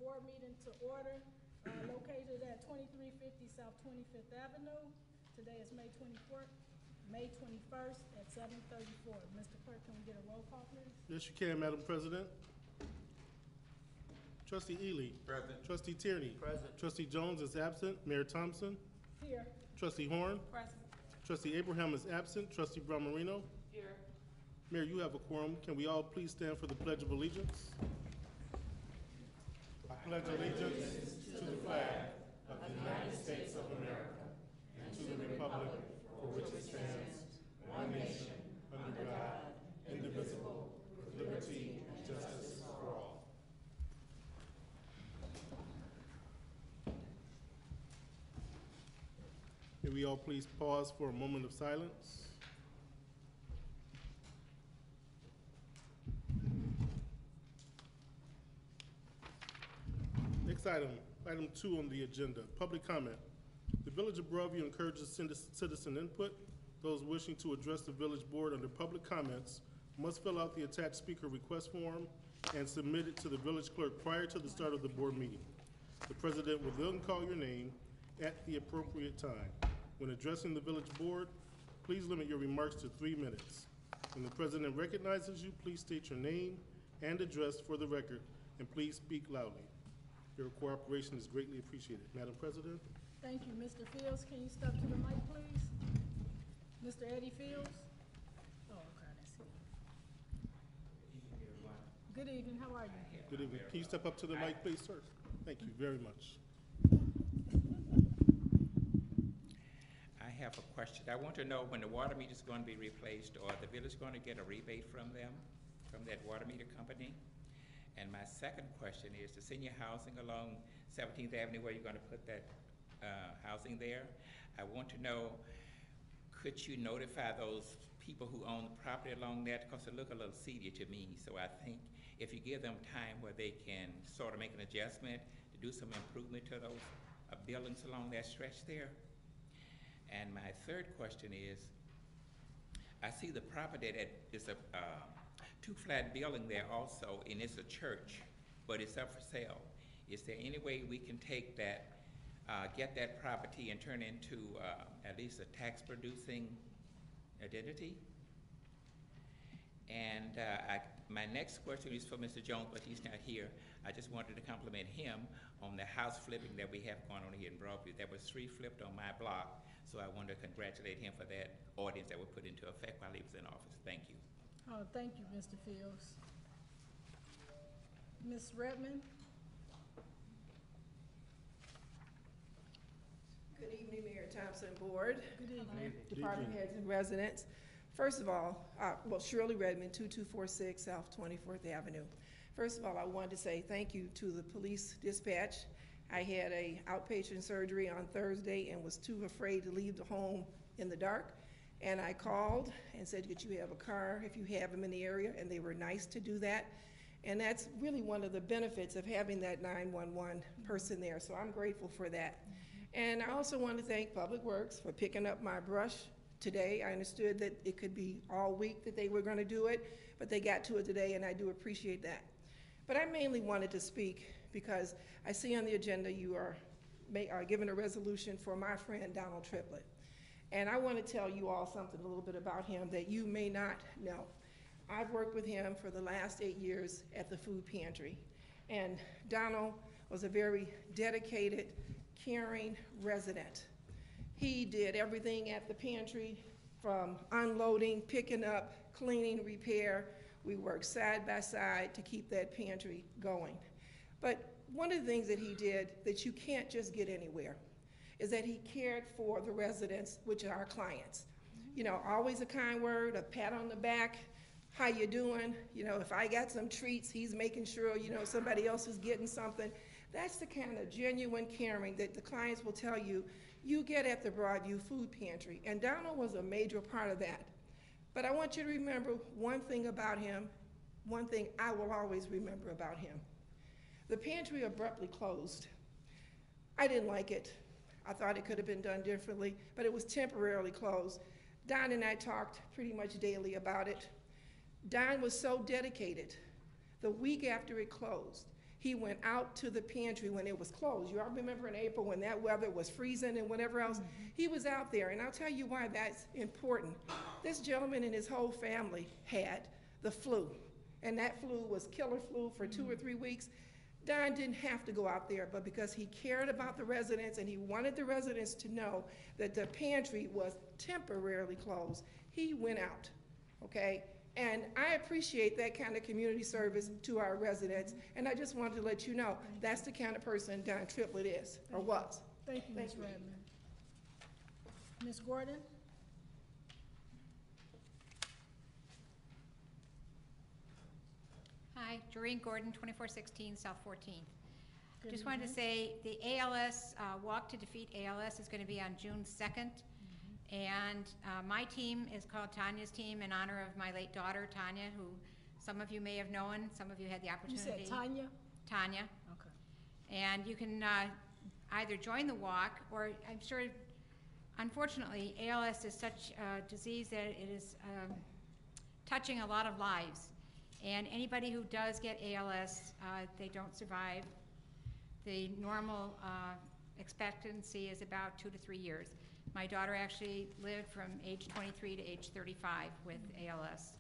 board meeting to order, located at 2350 South 25th Avenue. Today is May 21st at 7:34. Mr. Clerk, can we get a roll call, please? Yes, you can, Madam President. Trustee Ely. Present. Trustee Tierney. Present. Trustee Jones is absent. Mayor Thompson. Here. Trustee Horn. Present. Trustee Abraham is absent. Trustee Brown Marino. Here. Mayor, you have a quorum. Can we all please stand for the Pledge of Allegiance? I pledge allegiance to the flag of the United States of America and to the republic for which it stands, one nation, under God, indivisible, with liberty and justice for all. May we all please pause for a moment of silence. Next item, item 2 on the agenda, public comment. The Village of Broadview encourages citizen input. Those wishing to address the village board under public comments must fill out the attached speaker request form and submit it to the village clerk prior to the start of the board meeting. The president will then call your name at the appropriate time. When addressing the village board, please limit your remarks to 3 minutes. When the president recognizes you, please state your name and address for the record, and please speak loudly. Your cooperation is greatly appreciated. Madam President? Thank you. Mr. Fields, can you step to the mic, please? Mr. Eddie Fields? Oh, okay, that's him. Good evening, how are you? Good evening. Can you step up to the mic, please, sir? Thank you very much. I have a question. I want to know when the water meter is going to be replaced, or the village going to get a rebate from them, from that water meter company? And my second question is the senior housing along 17th Avenue, where you're going to put that housing there. I want to know, could you notify those people who own the property along that? Because it look a little seedy to me. So I think if you give them time where they can sort of make an adjustment to do some improvement to those buildings along that stretch there. And my third question is, I see the property that is a two-flat building there also, and it's a church, but it's up for sale. Is there any way we can take that, get that property and turn into at least a tax-producing identity? And my next question is for Mr. Jones, but he's not here. I just wanted to compliment him on the house flipping that we have going on here in Broadview. There was 3 flipped on my block, so I want to congratulate him for that ordinance that was put into effect while he was in office. Thank you. Oh, thank you, Mr. Fields. Ms. Redmond? Good evening, Mayor Thompson, Board. Good evening. Department heads and residents. First of all, Shirley Redmond, 2246 South 24th Avenue. First of all, I wanted to say thank you to the police dispatch. I had a outpatient surgery on Thursday and was too afraid to leave the home in the dark. And I called and said, could you have a car if you have them in the area? And they were nice to do that. And that's really one of the benefits of having that 911 person there. So I'm grateful for that. And I also want to thank Public Works for picking up my brush today. I understood that it could be all week that they were going to do it, but they got to it today, and I do appreciate that. But I mainly wanted to speak because I see on the agenda you are giving a resolution for my friend Donald Triplett. And I want to tell you all something a little bit about him that you may not know. I've worked with him for the last 8 years at the food pantry. And Donald was a very dedicated, caring resident. He did everything at the pantry from unloading, picking up, cleaning, repair. We worked side by side to keep that pantry going. But one of the things that he did that you can't just get anywhere is that he cared for the residents, which are our clients. You know, always a kind word, a pat on the back, how you doing? You know, if I got some treats, he's making sure, you know, somebody else is getting something. That's the kind of genuine caring that the clients will tell you, you get at the Broadview Food Pantry. And Donald was a major part of that. But I want you to remember one thing about him, one thing I will always remember about him. The pantry abruptly closed. I didn't like it. I thought it could have been done differently, but it was temporarily closed. Don and I talked pretty much daily about it. Don was so dedicated. The week after it closed, He went out to the pantry when it was closed. You all remember in April when that weather was freezing and whatever else? He was out there, and I'll tell you why that's important. This gentleman and his whole family had the flu, and that flu was killer flu for 2 or 3 weeks. Don didn't have to go out there, but because he cared about the residents and he wanted the residents to know that the pantry was temporarily closed, he went out, okay? And I appreciate that kind of community service to our residents, and I just wanted to let you know that's the kind of person Don Triplett is, or was. Thank you, Ms. Redmond. Ms. Gordon? Hi, Doreen Gordon, 2416 South 14th. Good Just wanted to evening. say the ALS, Walk to Defeat ALS is going to be on June 2nd. And my team is called Tanya's Team in honor of my late daughter, Tanya, who some of you may have known, some of you had the You opportunity. said Tanya? Tanya. Okay. And you can either join the walk, or I'm sure, unfortunately, ALS is such a disease that it is touching a lot of lives. And anybody who does get ALS, they don't survive. The normal expectancy is about 2 to 3 years. My daughter actually lived from age 23 to age 35 with ALS.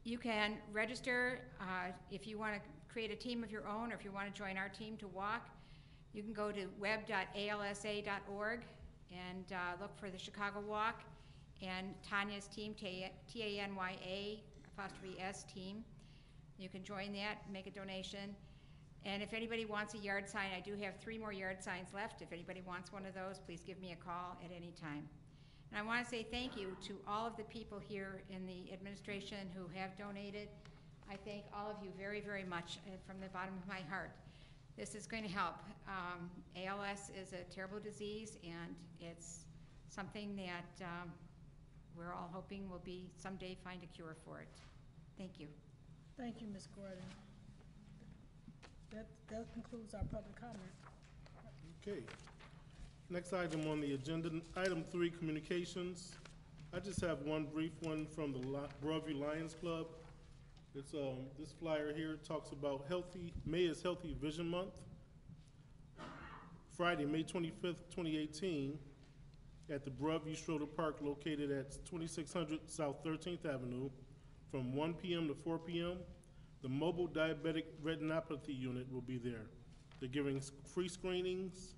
You can register if you want to create a team of your own, or if you want to join our team to walk. You can go to web.alsa.org and look for the Chicago Walk and Tanya's team, Tanya_S team. You can join that, make a donation. And if anybody wants a yard sign, I do have 3 more yard signs left. If anybody wants one of those, please give me a call at any time. And I want to say thank you to all of the people here in the administration who have donated. I thank all of you very, very much from the bottom of my heart. This is going to help. ALS is a terrible disease, and it's something that we're all hoping will be someday find a cure for it. Thank you. Thank you, Ms. Gordon. That concludes our public comment. Okay. Next item on the agenda, item 3, communications. I just have one brief one from the Broadview Lions Club. It's this flyer here talks about May is Healthy Vision Month. Friday, May 25th, 2018, at the Broadview Schroeder Park located at 2600 South 13th Avenue from 1 p.m. to 4 p.m. The mobile diabetic retinopathy unit will be there. They're giving free screenings,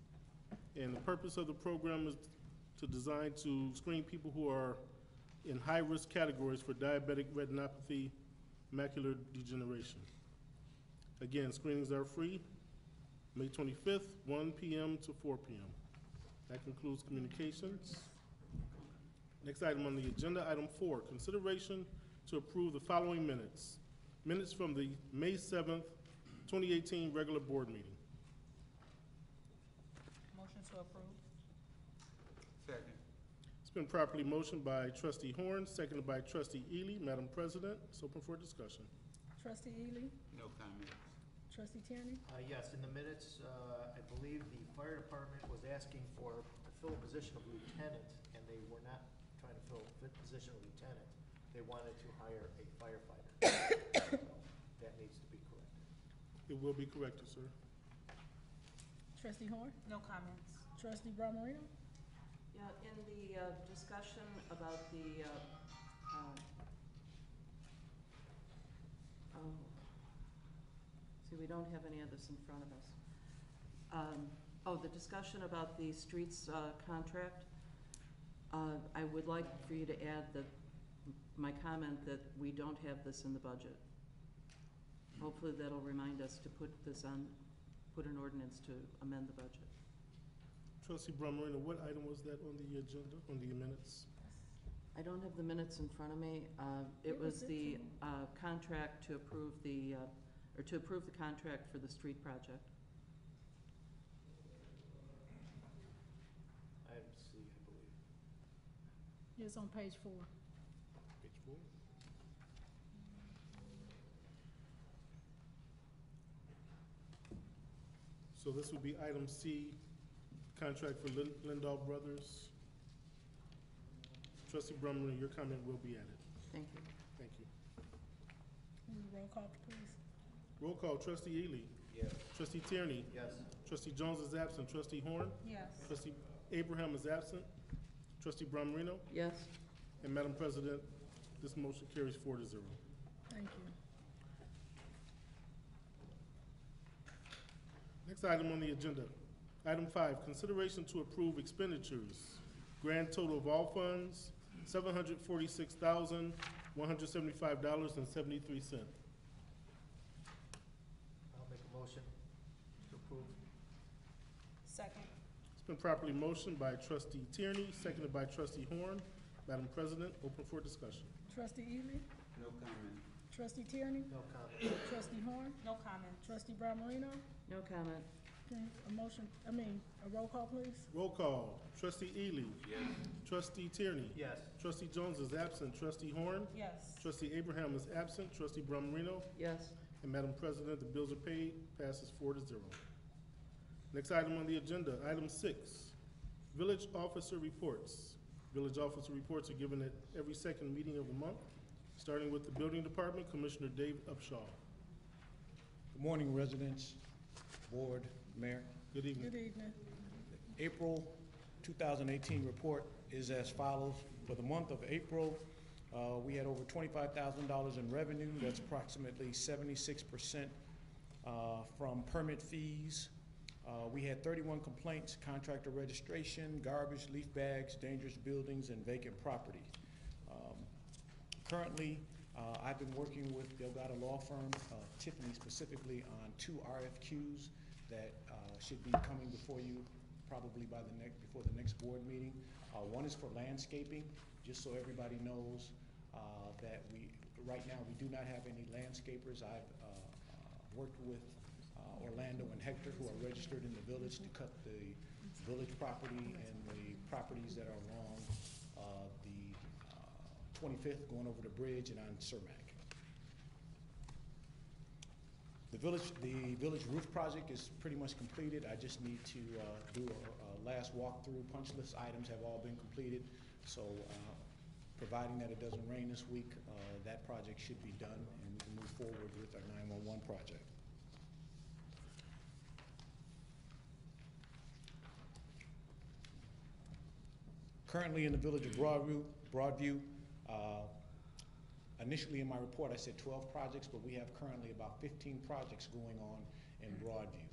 and the purpose of the program is designed to screen people who are in high-risk categories for diabetic retinopathy, macular degeneration. Again, screenings are free, May 25th, 1 p.m. to 4 p.m. That concludes communications. Next item on the agenda, item 4, consideration to approve the following minutes. Minutes from the May 7th, 2018 regular board meeting. Motion to approve. Second. It's been properly motioned by trustee Horn, seconded by trustee Ely. Madam President, it's open for discussion. Trustee Ely? No comments. Trustee Tierney? Yes, in the minutes, I believe the fire department was asking to fill a position of lieutenant, and they were not trying to fill a position of lieutenant. They wanted to hire a firefighter. That needs to be corrected. It will be corrected, sir. Trustee Horn? No comments. Trustee Barberino? Yeah, in the discussion about the, see, we don't have any of this in front of us. The discussion about the streets contract, I would like for you to add my comment that we don't have this in the budget. Hopefully that'll remind us to put an ordinance to amend the budget. Trustee Brummerino, what item was that on the agenda, on the minutes? I don't have the minutes in front of me. It was the contract to approve the contract for the street project. Item C, I believe. It's on page 4. Page 4. So this would be item C, contract for Lindahl Brothers. Trustee Brummerino, your comment will be added. Thank you. Thank you. Need a roll call, please? Roll call, trustee Ely. Yes. Trustee Tierney. Yes. Trustee Jones is absent. Trustee Horn. Yes. Trustee Abraham is absent. Trustee Bramarino. Yes. And Madam President, this motion carries 4-0. Thank you. Next item on the agenda. Item 5, consideration to approve expenditures. Grand total of all funds, $746,175.73. I'll make a motion to approve. Second. It's been properly motioned by trustee Tierney, seconded by trustee Horn. Madam President, open for discussion. Trustee Ely? No comment. Trustee Tierney? No comment. Trustee Horn? No comment. Trustee Bramarino? No comment. Okay, a roll call, please? Roll call, trustee Ely. Yes. Trustee Tierney. Yes. Trustee Jones is absent. Trustee Horn. Yes. Trustee Abraham is absent. Trustee Bramarino. Yes. And Madam President, the bills are paid, passes 4-0. Next item on the agenda, item 6, village officer reports. Village officer reports are given at every second meeting of the month, starting with the building department, Commissioner Dave Upshaw. Good morning, residents, board, mayor. Good evening. Good evening. April 2018 report is as follows. For the month of April, we had over $25,000 in revenue. That's approximately 76% from permit fees. We had 31 complaints, contractor registration, garbage, leaf bags, dangerous buildings, and vacant property. Currently, I've been working with Delgado Law Firm, Tiffany specifically, on 2 RFQs that should be coming before you probably before the next board meeting. One is for landscaping, just so everybody knows that right now we do not have any landscapers. I've worked with Orlando and Hector, who are registered in the village, to cut the village property and the properties that are along the 25th going over the bridge and on Cermak. The village roof project is pretty much completed. I just need to do a last walkthrough. Punch list items have all been completed. So providing that it doesn't rain this week, that project should be done and we can move forward with our 911 project. Currently in the village of Broadview, initially in my report I said 12 projects, but we have currently about 15 projects going on in Broadview.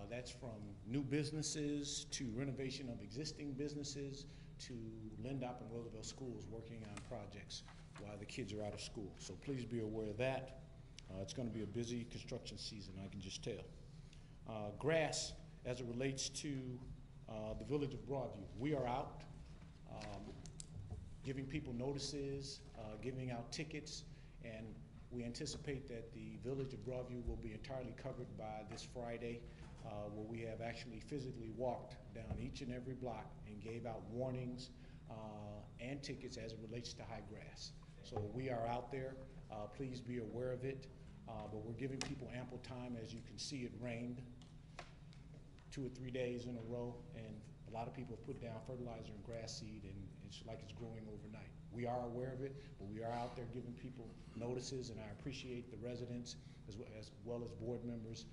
That's from new businesses to renovation of existing businesses to Lindop and Roosevelt schools working on projects while the kids are out of school. So please be aware of that. It's going to be a busy construction season, I can just tell. Grass, as it relates to the village of Broadview, we are out. Giving people notices, giving out tickets, and we anticipate that the village of Broadview will be entirely covered by this Friday, where we have actually physically walked down each and every block and gave out warnings and tickets as it relates to high grass. So we are out there. Please be aware of it, but we're giving people ample time. As you can see, it rained 2 or 3 days in a row, and a lot of people have put down fertilizer and grass seed, and it's like it's growing overnight. We are aware of it, but we are out there giving people notices, and I appreciate the residents as well as board members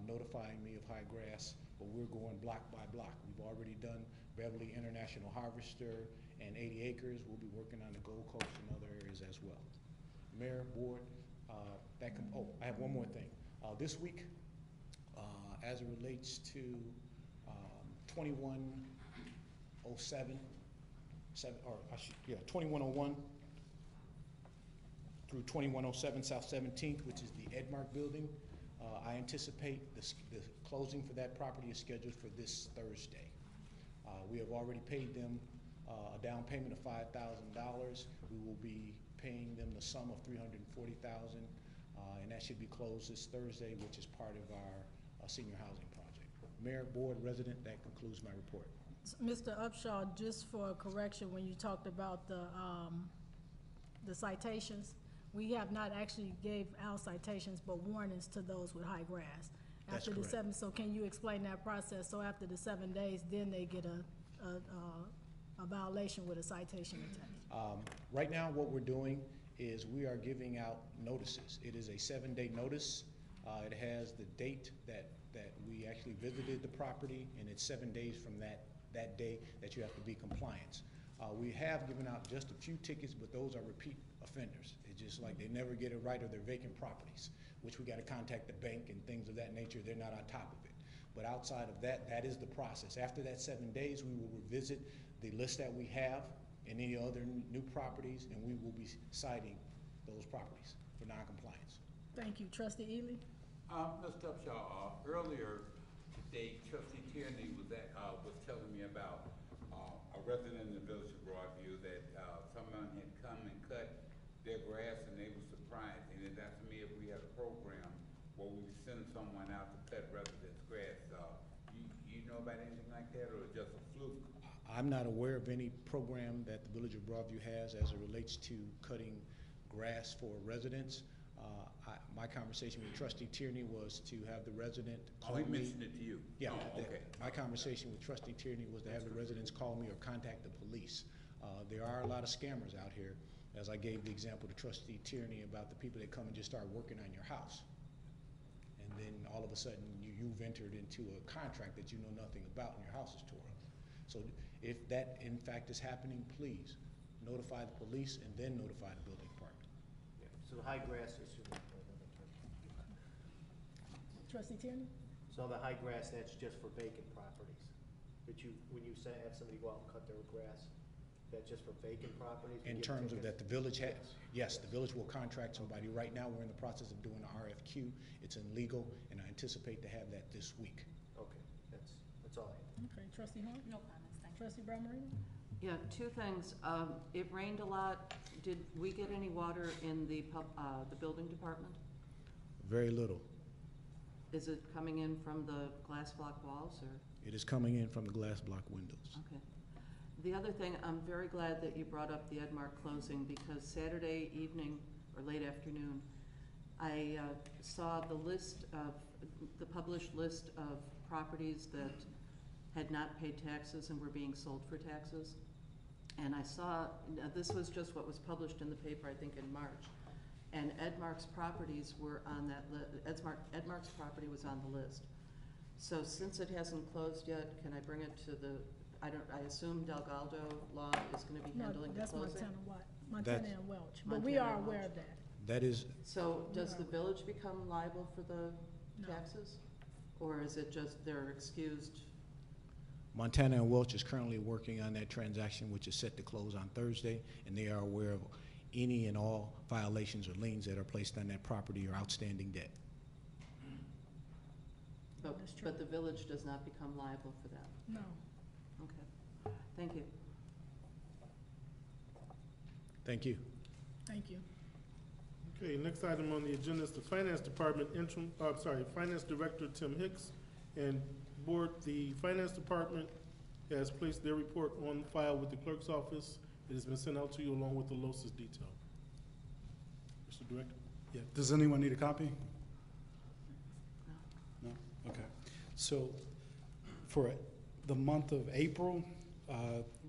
notifying me of high grass, but we're going block by block. We've already done Beverly International Harvester and 80 acres. We'll be working on the Gold Coast and other areas as well. Mayor, board, I have one more thing. This week, as it relates to 2107, 2101 through 2107 South 17th, which is the Edmark building. I anticipate the closing for that property is scheduled for this Thursday. We have already paid them a down payment of $5,000. We will be paying them the sum of $340,000, and that should be closed this Thursday, which is part of our senior housing project. Mayor, board, resident, that concludes my report. Mr. Upshaw, just for a correction, when you talked about the citations, we have not actually gave out citations, but warnings to those with high grass. That's After the correct. so can you explain that process? So after the 7 days, then they get a violation with a citation attached? Right now, what we're doing is we are giving out notices. It is a 7-day notice. It has the date that we actually visited the property, and it's 7 days from that day that you have to be compliant. We have given out just a few tickets, but those are repeat offenders. It's just like they never get it right, or they're vacant properties, which we got to contact the bank and things of that nature. They're not on top of it. But outside of that, that is the process. After that 7 days, we will revisit the list that we have and any other new properties, and we will be citing those properties for noncompliance. Thank you. Trustee Ely? Mr. Upshaw, earlier today, Trustee Tierney was telling me about a resident in the village of Broadview that someone had come and cut their grass, and they were surprised. And it asked me if we had a program where we would send someone out to cut residents' grass. You know about anything like that, or just a fluke? I'm not aware of any program that the village of Broadview has as it relates to cutting grass for residents. My conversation with Trustee Tierney was to have the resident call me. He mentioned it to you? Yeah. Oh, okay. My conversation with Trustee Tierney was to have the residents call me or contact the police. There are a lot of scammers out here, as I gave the example to Trustee Tierney about the people that come and just start working on your house. And then all of a sudden you've entered into a contract that you know nothing about, and your house is tore up. So if that in fact is happening, please notify the police and then notify the building department. Yeah, so the high grass is, Trustee Tierney? so the high grass, that's just for vacant properties? But when you say have somebody go out and cut their grass, that's just for vacant properties? In terms of that the village has, yes, the village will contract somebody. Right now, we're in the process of doing the RFQ. It's in legal, and I anticipate to have that this week. Okay, that's all I have. Okay, Trustee Horn? No comments, thank you. Trustee Brown Marino? Yeah, two things. It rained a lot. Did we get any water in the building department? Very little. Is it coming in from the glass block walls, or? It is coming in from the glass block windows. Okay. The other thing, I'm very glad that you brought up the Edmark closing, because Saturday evening or late afternoon, I saw the published list of properties that had not paid taxes and were being sold for taxes. And I saw, this was just what was published in the paper, I think in March. And Edmark's properties were on that list. Edmark's property was on the list. So since it hasn't closed yet, can I bring it to the, I assume Delgado Law is gonna be handling the That's closing? Montana and Welch, but we Montana are and aware Welch. of that. That is, So does the village become liable for the No. taxes? Or is it just they're excused? Montana and Welch is currently working on that transaction, which is set to close on Thursday, and they are aware of any and all violations or liens that are placed on that property or outstanding debt. That's true. But the village does not become liable for that? No. Okay, thank you. Thank you. Thank you. Okay, next item on the agenda is the Finance Department Finance Director Tim Hicks. And Board, the Finance Department has placed their report on file with the Clerk's Office. It has been sent out to you along with the LOSIS detail. Mr. Director? Yeah, does anyone need a copy? No? Okay. So for the month of April,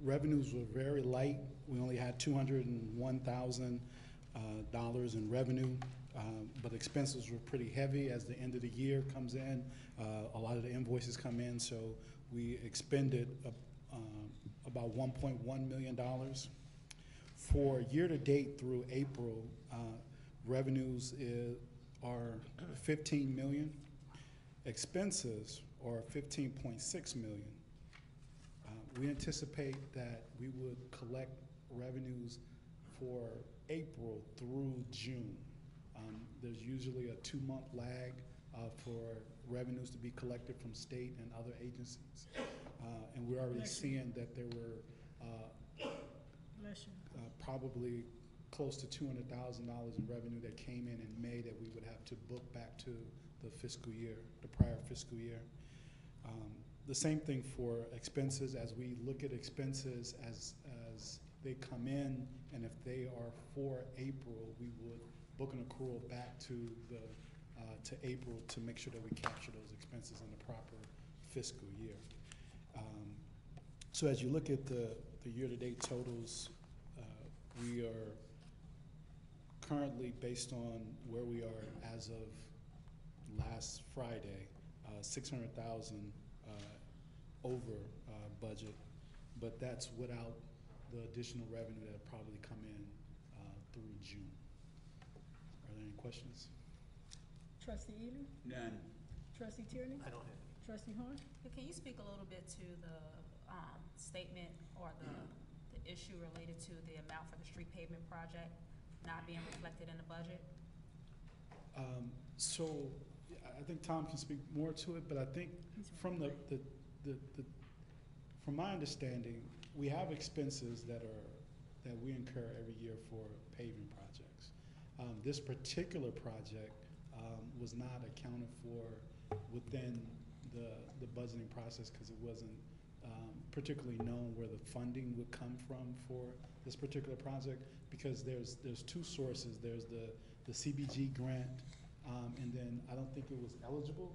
revenues were very light. We only had $201,000 in revenue, but expenses were pretty heavy as the end of the year comes in. A lot of the invoices come in, so we expended about $1.1 million. For year-to-date through April, revenues are $15 million. Expenses are $15.6 million. We anticipate that we would collect revenues for April through June. There's usually a 2-month lag for revenues to be collected from state and other agencies. And we're already seeing that there were probably close to $200,000 in revenue that came in May that we would have to book back to the fiscal year, the prior fiscal year. The same thing for expenses. As we look at expenses as they come in, and if they are for April, we would book an accrual back to April to make sure that we capture those expenses in the proper fiscal year. So as you look at the year-to-date totals, we are currently, based on where we are as of last Friday, 600,000 over budget, but that's without the additional revenue that'll probably come in through June. Are there any questions? Trustee Ely? None. Trustee Tierney? I don't have any. Trustee Horn? Can you speak a little bit to the statement or the issue related to the amount for the street pavement project not being reflected in the budget? So I think Tom can speak more to it, but I think from from my understanding, we have expenses that we incur every year for paving projects. This particular project was not accounted for within the budgeting process because it wasn't particularly known where the funding would come from for this particular project, because there's two sources. There's the CBG grant, and then I don't think it was eligible.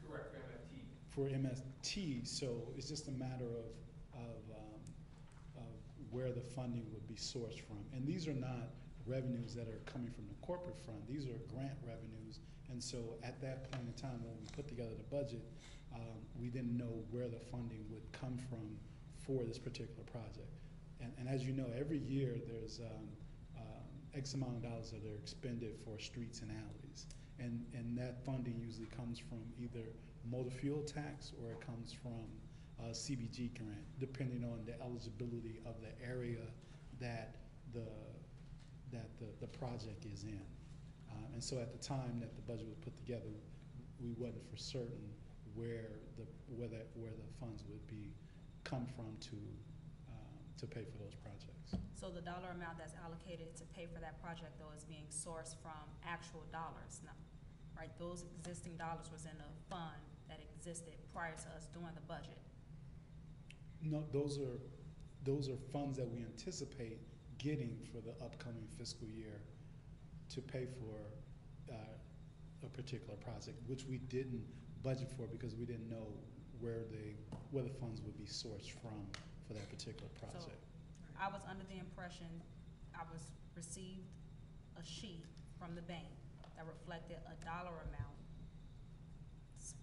Correct, MFT. For MST, so it's just a matter of where the funding would be sourced from. And these are not revenues that are coming from the corporate front. These are grant revenues. And so at that point in time, when we put together the budget, we didn't know where the funding would come from for this particular project. And as you know, every year there's X amount of dollars that are expended for streets and alleys. And that funding usually comes from either motor fuel tax or it comes from CBG grant, depending on the eligibility of the area that the project is in. And so at the time that the budget was put together, we wasn't for certain where the funds would come from to pay for those projects. So the dollar amount that's allocated to pay for that project, though, is being sourced from actual dollars, no, right? Those existing dollars was in a fund that existed prior to us doing the budget. No, those are funds that we anticipate getting for the upcoming fiscal year to pay for a particular project, which we didn't budget for because we didn't know where the funds would be sourced from for that particular project. So I was under the impression I received a sheet from the bank that reflected a dollar amount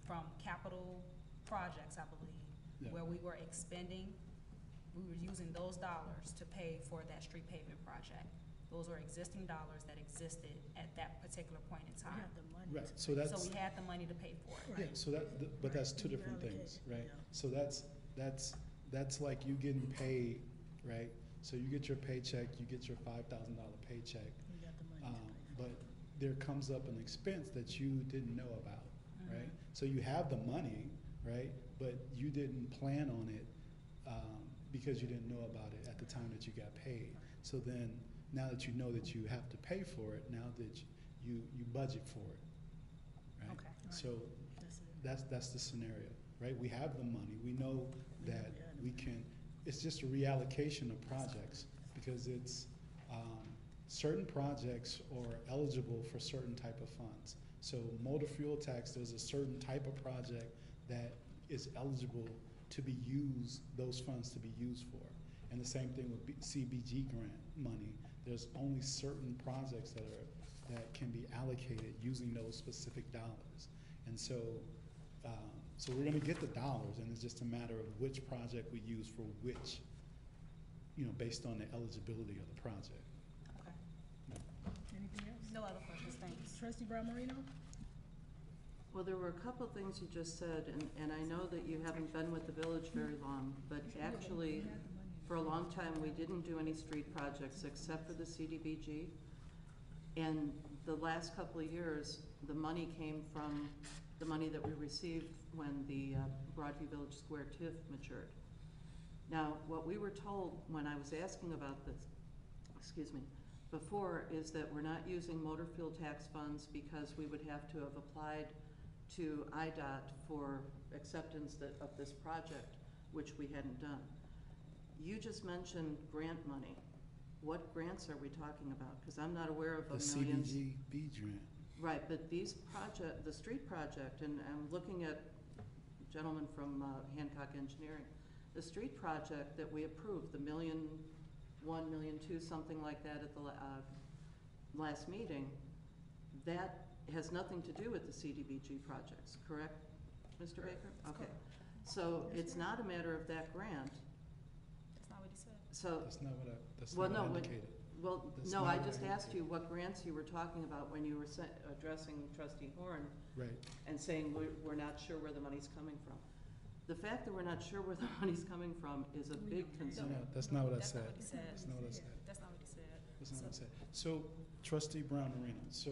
from capital projects, I believe, Yeah. where we were expending, we were using those dollars to pay for that street pavement project. Those were existing dollars that existed at that particular point in We time. have the money. Right, so that's. So we had the money to pay for it. Yeah, so but that's two You different allocate, things, right? yeah. So that's like you getting paid, right? So you get your paycheck, you get your $5,000 paycheck, We got the money to pay. but there comes up an expense that you didn't know about, Mhm. right? So you have the money, right? But you didn't plan on it because you didn't know about it at the time that you got paid. So then, now that you know that you have to pay for it, now that you budget for it, right? Okay. So That's it. that's the scenario, right? We have the money. We know We know that we have the we can, it's just a reallocation of projects because it's, certain projects are eligible for certain type of funds. So motor fuel tax, there's a certain type of project that is eligible to be used, those funds to be used for. And the same thing with CBG grant money. There's only certain projects that can be allocated using those specific dollars. And so, so we're gonna get the dollars, and it's just a matter of which project we use for which, based on the eligibility of the project. Okay. Anything else? No other questions, thanks. Trustee Brown Marino? Well, there were a couple of things you just said, and I know that you haven't been with the village very long, but actually, for a long time, we didn't do any street projects except for the CDBG. And the last couple of years, the money came from the money that we received when the Broadview Village Square TIF matured. Now, what we were told when I was asking about this, before, is that we're not using motor fuel tax funds because we would have to have applied to IDOT for acceptance of this project, which we hadn't done. You just mentioned grant money. What grants are we talking about? Because I'm not aware of The the millions. CDBG grant. Right, but the street project, and I'm looking at gentleman from Hancock Engineering, the street project that we approved, the $1.1 million, $1.2 million, something like that at the last meeting, that has nothing to do with the CDBG projects, correct, Mr. Baker? Okay, so it's not a matter of that grant, That's not what he said. so, That's Well, not no, what I but- indicated. well, That's no, not I what just I asked you indicated. what grants you were talking about when you were addressing trustee Horn Right. and saying we're not sure where the money's coming from. The fact that we're not sure where the money's coming from is a big concern. No, that's not what I That's not said. what he said. That's not what I said. That's not what he said. That's not what I said. So, trustee Brown Marina, so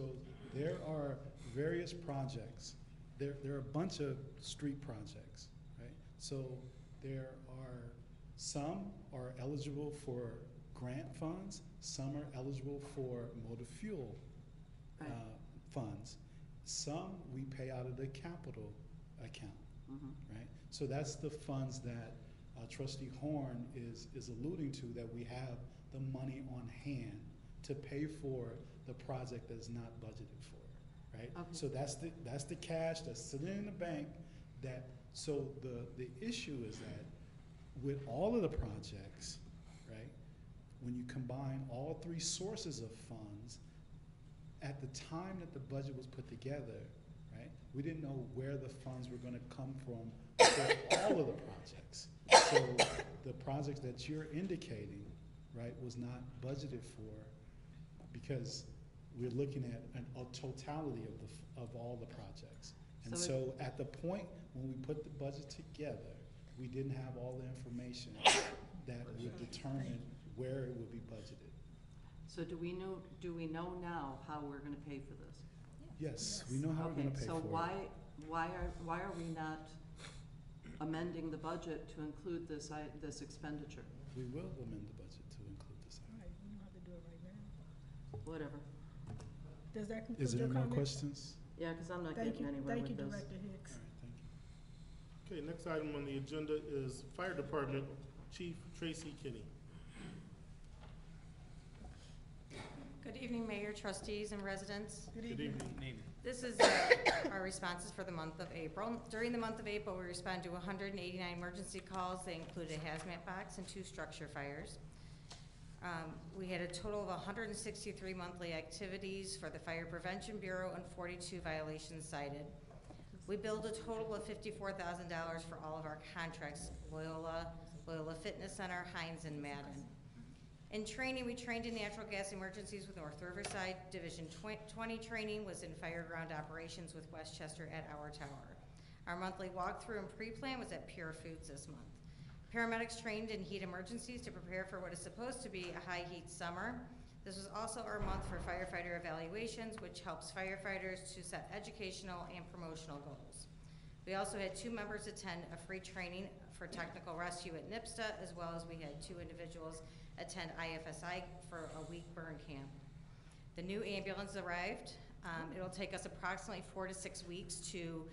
there are various projects. There are a bunch of street projects, right? So there are, some are eligible for grant funds, some are eligible for motor fuel Right. funds. Some we pay out of the capital account, Mhm. right? So that's the funds that trustee Horn is alluding to, that we have the money on hand to pay for the project that's not budgeted for, right? Okay. So that's the cash that's sitting in the bank that, so the issue is that with all of the projects, right, when you combine all three sources of funds, at the time that the budget was put together, right, we didn't know where the funds were gonna come from for all of the projects. So the projects that you're indicating, right, was not budgeted for because we're looking at a totality of all the projects. And So so at the point when we put the budget together, we didn't have all the information that would determine where it would be budgeted. So do we know now how we're gonna pay for this? Yes, we know how we're gonna pay for it. Okay, so why are we not amending the budget to include this expenditure? We will amend the budget to include this. All right, we don't have to do it right now. Whatever. Does that conclude Is there your any more comment? questions? Yeah, because I'm not Thank getting you, anywhere thank you, with this. Director Hicks. All right, thank you. Okay, next item on the agenda is Fire Department Chief Tracy Kinney. Good evening, Mayor, trustees, and residents. Good Good evening. evening. This is our responses for the month of April. During the month of April, we responded to 189 emergency calls. They included a hazmat box and 2 structure fires. We had a total of 163 monthly activities for the Fire Prevention Bureau and 42 violations cited. We billed a total of $54,000 for all of our contracts, Loyola Fitness Center, Hines, and Madden. In training, we trained in natural gas emergencies with North Riverside. Division 20 training was in fireground operations with Westchester at our tower. Our monthly walkthrough and pre-plan was at Pure Foods this month. Paramedics trained in heat emergencies to prepare for what is supposed to be a high heat summer. This was also our month for firefighter evaluations, which helps firefighters to set educational and promotional goals. We also had 2 members attend a free training for technical rescue at NIPSTA, as well as we had 2 individuals attend IFSI for a week burn camp. The new ambulance arrived. It'll take us approximately 4 to 6 weeks to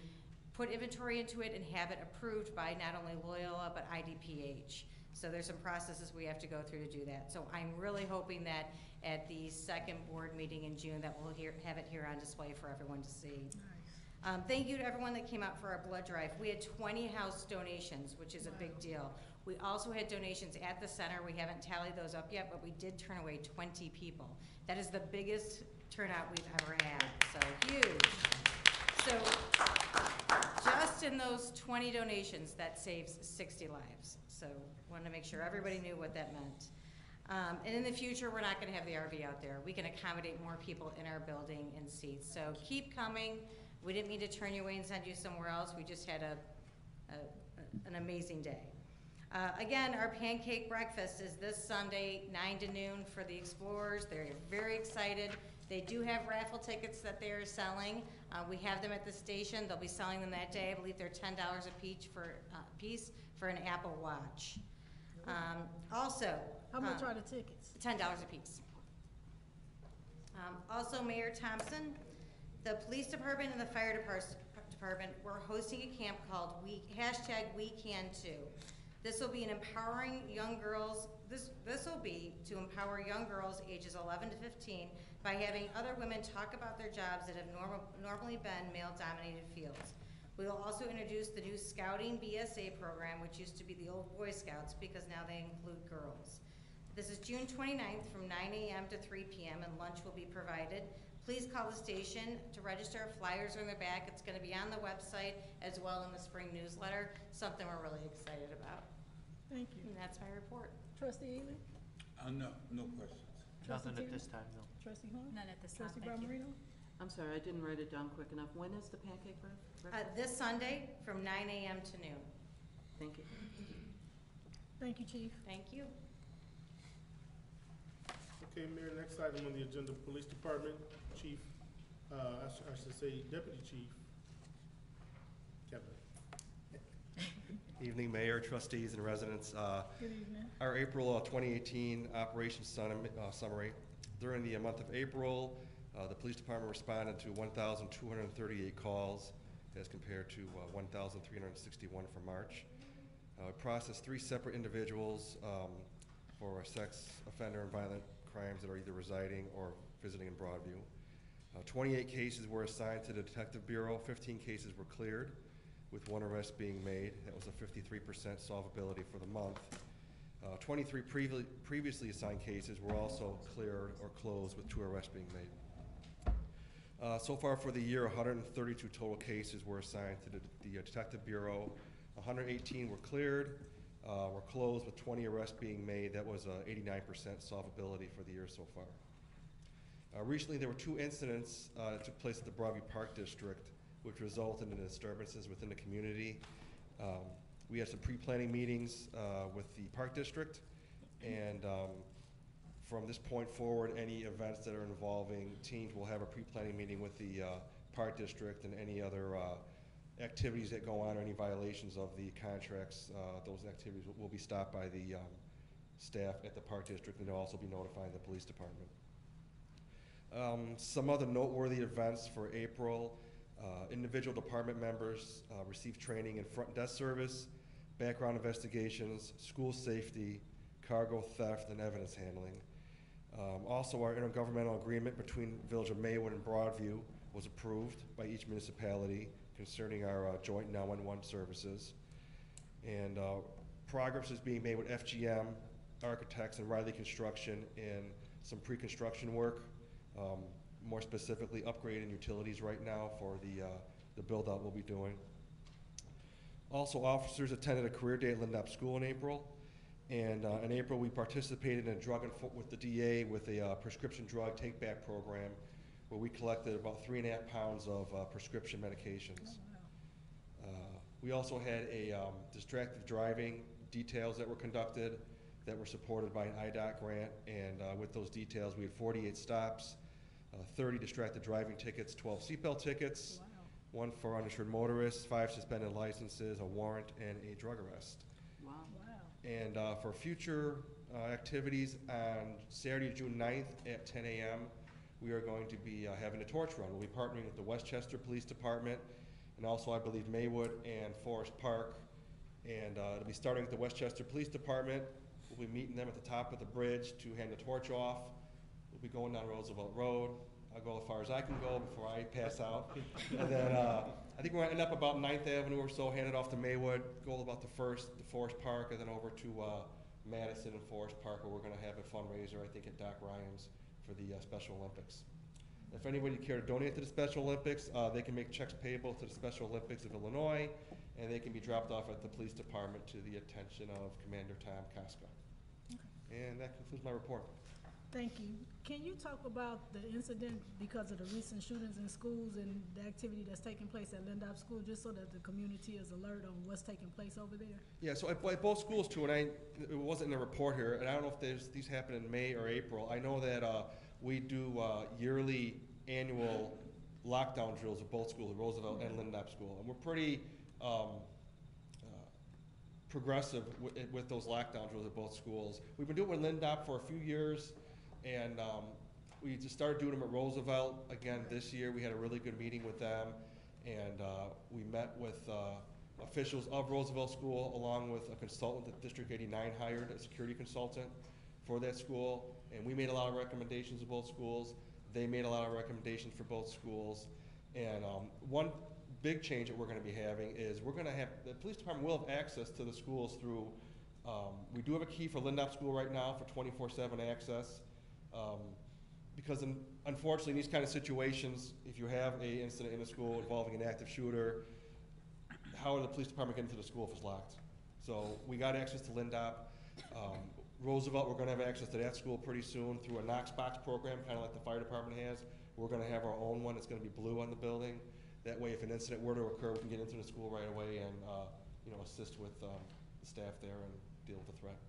put inventory into it and have it approved by not only Loyola, but IDPH. So there's some processes we have to go through to do that. So I'm really hoping that at the second board meeting in June that we'll have it here on display for everyone to see. Thank you to everyone that came out for our blood drive. We had 20 house donations, which is a big deal. We also had donations at the center. We haven't tallied those up yet, but we did turn away 20 people. That is the biggest turnout we've ever had, so huge. So just in those 20 donations, that saves 60 lives. So wanted to make sure everybody knew what that meant. And in the future, we're not gonna have the RV out there. We can accommodate more people in our building and seats. So keep coming. We didn't mean to turn you away and send you somewhere else. We just had an amazing day. Again, our pancake breakfast is this Sunday, 9 to noon for the Explorers. They're very excited. They do have raffle tickets that they are selling. We have them at the station. They'll be selling them that day. I believe they're $10 a piece for an Apple Watch. Also, How much are the tickets? $10 a piece. Also, Mayor Thompson, the police department and the fire department, we're hosting a camp called #WeCan2. This will be an empowering young girls. This will be to empower young girls ages 11 to 15 by having other women talk about their jobs that have normally been male-dominated fields. We will also introduce the new Scouting BSA program, which used to be the old Boy Scouts, because now they include girls. This is June 29th from 9 a.m. to 3 p.m. and lunch will be provided. Please call the station to register. Flyers are in the back. It's going to be on the website as well in the spring newsletter, something we're really excited about. Thank you. And that's my report. Trustee Ely? No questions. Nothing Trustee at this Taylor? time, no. Trustee Hunt? None at this time, Trustee thank you. Barberino? I'm sorry, I didn't write it down quick enough. When is the pancake breakfast? This Sunday from 9 a.m. to noon. Thank you. Thank you, Chief. Thank you. Okay, Mayor, next item on the agenda, Police Department, Chief, I should say Deputy Chief Kevin. Evening, Mayor, trustees, and residents. Good evening. Our April 2018 operations summary. During the month of April, the police department responded to 1,238 calls as compared to 1,361 for March. We processed 3 separate individuals for sex offender and violent crimes that are either residing or visiting in Broadview. 28 cases were assigned to the Detective Bureau, 15 cases were cleared, with 1 arrest being made. That was a 53% solvability for the month. 23 previously assigned cases were also cleared or closed, with 2 arrests being made. So far for the year, 132 total cases were assigned to the Detective Bureau. 118 were cleared, were closed, with 20 arrests being made. That was 89% solvability for the year so far. Recently, there were 2 incidents that took place at the Broadview Park District, which resulted in disturbances within the community. We had some pre-planning meetings with the Park District, and from this point forward, any events that are involving teens will have a pre-planning meeting with the Park District, and any other activities that go on or any violations of the contracts, those activities will be stopped by the staff at the Park District, and they'll also be notifying the police department. Some other noteworthy events for April. Individual department members received training in front desk service, background investigations, school safety, cargo theft, and evidence handling. Also, our intergovernmental agreement between Village of Maywood and Broadview was approved by each municipality concerning our joint 911 services. And progress is being made with FGM, architects, and Riley Construction in some pre-construction work. More specifically, upgrading utilities right now for the build-out we'll be doing. Also, officers attended a career day at Lindop School in April. And in April, we participated in a with the DA with a prescription drug take-back program where we collected about 3.5 pounds of prescription medications. Oh, wow. We also had a distracted driving details that were conducted that were supported by an IDOT grant. And with those details, we had 48 stops, 30 distracted driving tickets, 12 seatbelt tickets, Wow. 1 for uninsured motorists, 5 suspended licenses, a warrant, and a drug arrest. Wow. Wow. And for future activities, on Saturday, June 9th at 10 a.m., we are going to be having a torch run. We'll be partnering with the Westchester Police Department, and also, I believe, Maywood and Forest Park. And it'll be starting with the Westchester Police Department. We'll be meeting them at the top of the bridge to hand the torch off. We'll be going down Roosevelt Road. I'll go as far as I can go before I pass out. And then I think we're gonna end up about 9th Avenue or so, hand it off to Maywood, go about the Forest Park, and then over to Madison and Forest Park, where we're gonna have a fundraiser, I think at Doc Ryan's, for the Special Olympics. If anybody would care to donate to the Special Olympics, they can make checks payable to the Special Olympics of Illinois, and they can be dropped off at the police department to the attention of Commander Tom Koska. Okay. And that concludes my report. Thank you. Can you talk about the incident because of the recent shootings in schools and the activity that's taking place at Lindop School, just so that the community is alert on what's taking place over there? Yeah, so at both schools too, and it wasn't in the report here, and I don't know if these happen in May or April. I know that we do yearly annual lockdown drills at both schools, Roosevelt and Lindop School, and we're pretty progressive with those lockdown drills at both schools. We've been doing it with Lindop for a few years, and we just started doing them at Roosevelt again this year. We had a really good meeting with them, and we met with officials of Roosevelt School along with a consultant that District 89 hired, a security consultant for that school, and we made a lot of recommendations to both schools. They made a lot of recommendations for both schools, and one big change that we're going to be having is we're going to have, the police department will have access to the schools through We do have a key for Lindop School right now for 24/7 access. Because unfortunately, in these kind of situations, if you have an incident in a school involving an active shooter, how are the police department getting to the school if it's locked? So we got access to Lindop. Roosevelt, we're gonna have access to that school pretty soon through a Knox box program, kind of like the fire department has. We're gonna have our own one. It's gonna be blue on the building. That way, if an incident were to occur, we can get into the school right away and, assist with the staff there and deal with the threat.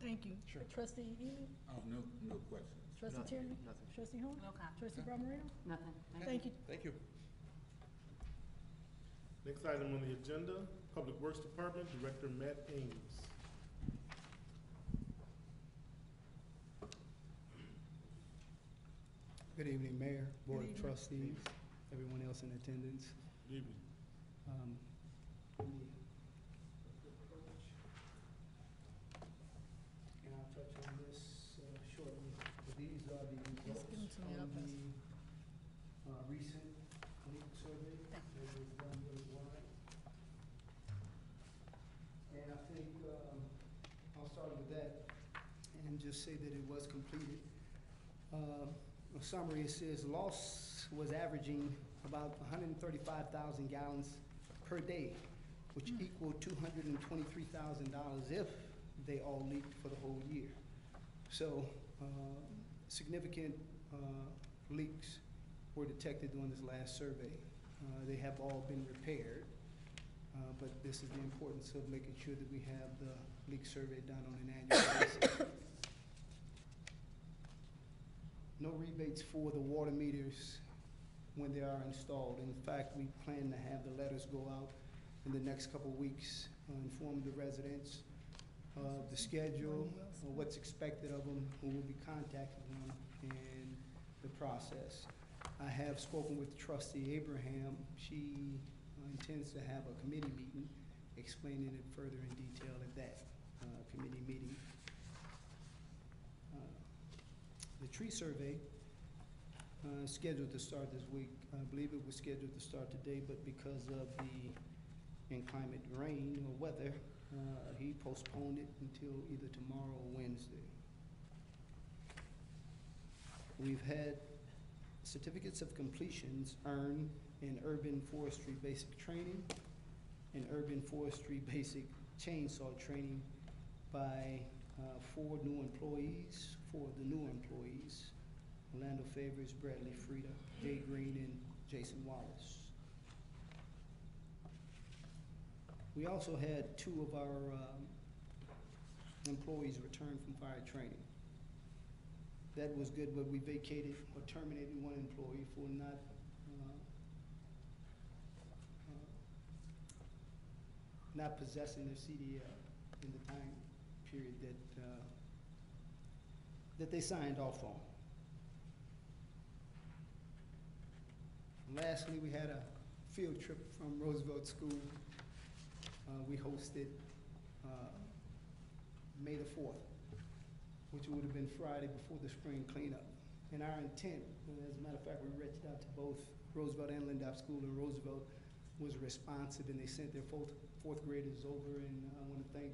Thank you. Sure. Trustee Ely? No questions. Trustee Nothing. Tierney? Nothing. Trustee Horn? No comment. Trustee Barberino? Nothing. Thank you. Thank you. Next item on the agenda, Public Works Department, Director Matt Ames. Good evening, Mayor, Board of evening. Trustees, everyone else in attendance. Good evening. Let me approach. And I'll touch on this shortly. But these are the Just give them results to me, I'll of pass the recent leak survey that was done worldwide. And I think I'll start with that and just say that it was completed. A summary, it says loss was averaging about 135,000 gallons per day, which equaled $223,000 if they all leaked for the whole year. So significant leaks were detected during this last survey. They have all been repaired, but this is the importance of making sure that we have the leak survey done on an annual basis. No rebates for the water meters when they are installed. In fact, we plan to have the letters go out in the next couple of weeks, inform the residents of the schedule, what's expected of them, who will be contacting them, and the process. I have spoken with Trustee Abraham. She intends to have a committee meeting explaining it further in detail at that committee meeting. The tree survey scheduled to start this week. I believe it was scheduled to start today, but because of the inclement rain or weather, he postponed it until either tomorrow or Wednesday. We've had certificates of completions earned in urban forestry basic training and urban forestry basic chainsaw training by 4 new employees, 4 of the new employees, Orlando Favors, Bradley Frieda, Jay Green, and Jason Wallace. We also had 2 of our employees return from fire training. That was good, but we vacated or terminated 1 employee for not possessing their CDL in the time period that they signed off on. Lastly, we had a field trip from Roosevelt School. We hosted May the 4th, which would have been Friday before the spring cleanup. And our intent, as a matter of fact, we reached out to both Roosevelt and Lindop School, and Roosevelt was responsive, and they sent their fourth graders over, and I want to thank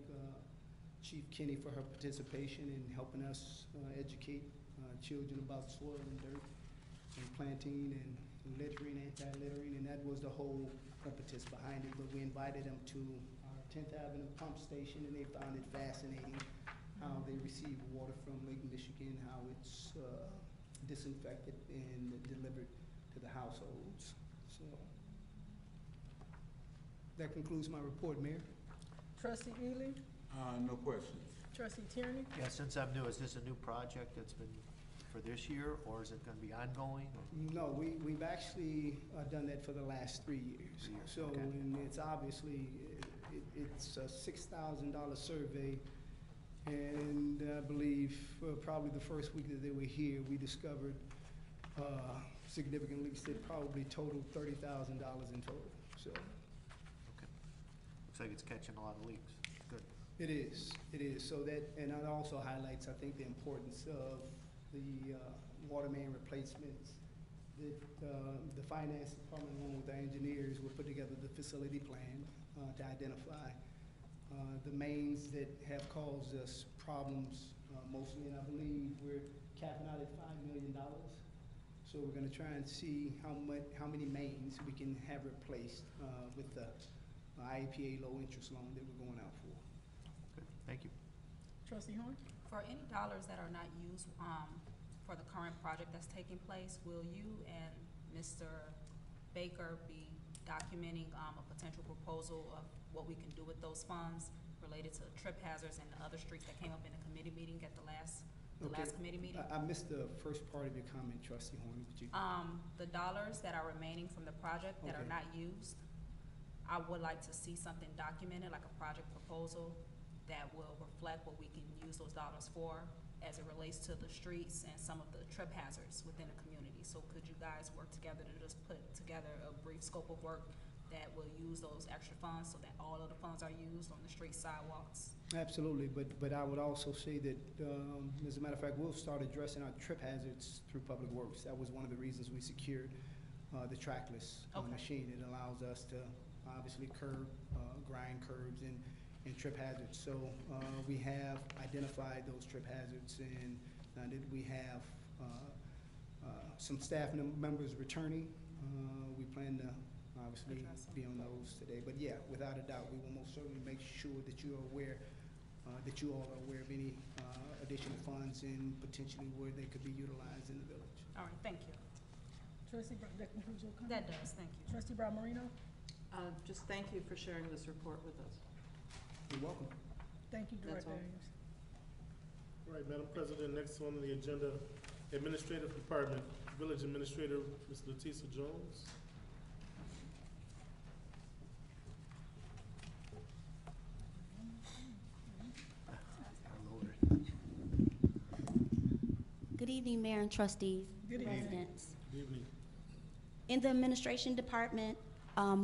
Chief Kinney for her participation in helping us educate children about soil and dirt and planting and littering, anti-littering, and that was the whole impetus behind it. But we invited them to our 10th Avenue pump station, and they found it fascinating how they receive water from Lake Michigan, how it's disinfected and delivered to the households. So that concludes my report, Mayor. Trustee Ely? No questions. Trustee Tierney? Yeah, since I'm new, is this a new project that's been for this year, or is it gonna be ongoing? Or? No, we've actually done that for the last 3 years. 3 years, So, okay. and it's obviously, it's a $6,000 survey. And I believe probably the first week that they were here, we discovered significant leaks that probably totaled $30,000 in total, so. Okay. Looks like it's catching a lot of leaks. Good. It is. So that, and it also highlights, I think, the importance of the water main replacements that the finance department, along with the engineers, will put together the facility plan to identify the mains that have caused us problems mostly, and I believe we're capping out at $5 million. So we're gonna try and see how many mains we can have replaced with the IEPA low interest loan that we're going out for. Good, thank you. Trustee Horn? For any dollars that are not used, for the current project that's taking place, will you and Mr. Baker be documenting, a potential proposal of what we can do with those funds related to trip hazards and the other streets that came up in the committee meeting at the last committee meeting? I missed the first part of your comment, Trustee Horn. Would you? The dollars that are remaining from the project that are Okay. not used, I would like to see something documented, like a project proposal that will reflect what we can use those dollars for as it relates to the streets and some of the trip hazards within the community. So could you guys work together to just put together a brief scope of work that will use those extra funds so that all of the funds are used on the street sidewalks? Absolutely, but I would also say that, as a matter of fact, we'll start addressing our trip hazards through Public Works. That was one of the reasons we secured the trackless machine. It allows us to obviously grind curbs and trip hazards. So we have identified those trip hazards, and that we have some staff members returning. We plan to obviously be on those today. But yeah, without a doubt, we will most certainly make sure that you are aware, that you all are aware of any additional funds and potentially where they could be utilized in the village. All right, thank you. Trustee Brown, that concludes your comment? That does, thank you. Trustee Brown Marino? Just thank you for sharing this report with us. You're welcome. Thank you, That's Director all. Ayers. All right, Madam President, next on the agenda, Administrative Department, Village Administrator, Ms. Letisa Jones. Good evening, Mayor and trustees, Good evening. residents. Good evening. In the administration department,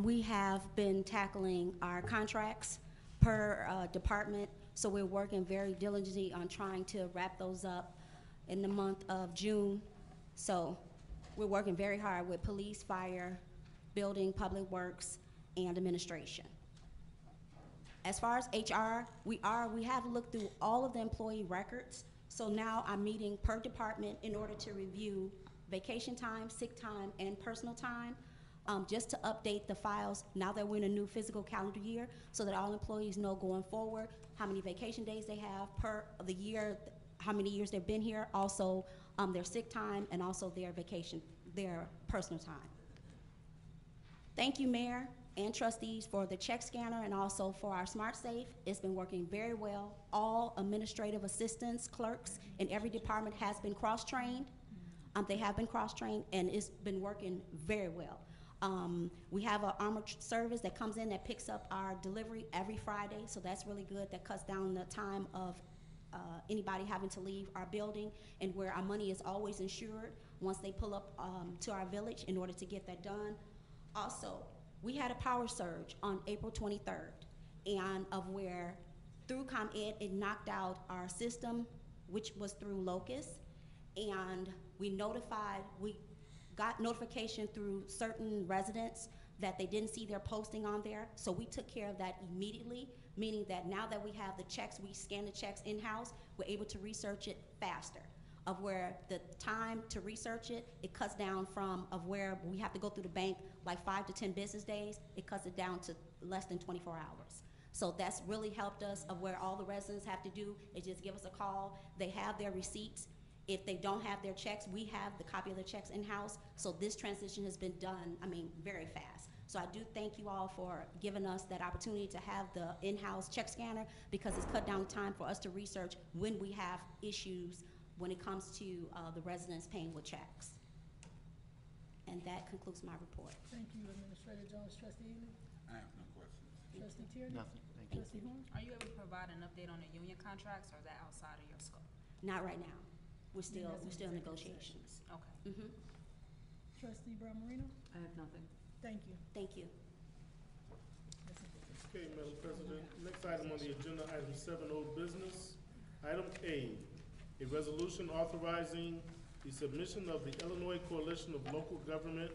we have been tackling our contracts per department, so we're working very diligently on trying to wrap those up in the month of June. So we're working very hard with police, fire, building, public works, and administration. As far as HR, we have looked through all of the employee records. So now I'm meeting per department in order to review vacation time, sick time, and personal time, just to update the files now that we're in a new fiscal calendar year, so that all employees know going forward how many vacation days they have per the year, how many years they've been here, also their sick time, and also their vacation, their personal time. Thank you, Mayor and trustees, for the check scanner and also for our Smart Safe. It's been working very well. All administrative assistants, clerks in every department has been cross-trained. They have been cross-trained, and it's been working very well. We have an armored service that comes in that picks up our delivery every Friday, so that's really good. That cuts down the time of anybody having to leave our building, and where our money is always insured once they pull up to our village in order to get that done. Also, we had a power surge on April 23rd, and of where through ComEd it knocked out our system, which was through Locust, and we got notification through certain residents that they didn't see their posting on there, so we took care of that immediately, meaning that now that we have the checks, we scan the checks in-house, we're able to research it faster. Of where the time to research it, it cuts down from of where we have to go through the bank like 5 to 10 business days, it cuts it down to less than 24 hours. So that's really helped us. Of where all the residents have to do is just give us a call. They have their receipts. If they don't have their checks, we have the copy of the checks in-house. So this transition has been done, very fast. So I do thank you all for giving us that opportunity to have the in-house check scanner, because it's cut down time for us to research when we have issues when it comes to the residents paying with checks. And that concludes my report. Thank you, Administrator Jones. Trustee Ely? I have no questions. Trustee Tierney? Nothing, thank you. Trustee Horn? Are you able to provide an update on the union contracts, or is that outside of your scope? Not right now. We're still That's in executive negotiations. Okay. Trustee Brown Marino? I have nothing. Thank you. Thank you. Okay, Madam President, next item on the agenda, item 7, old business. Item A, a resolution authorizing the submission of the Illinois Coalition of Local Government,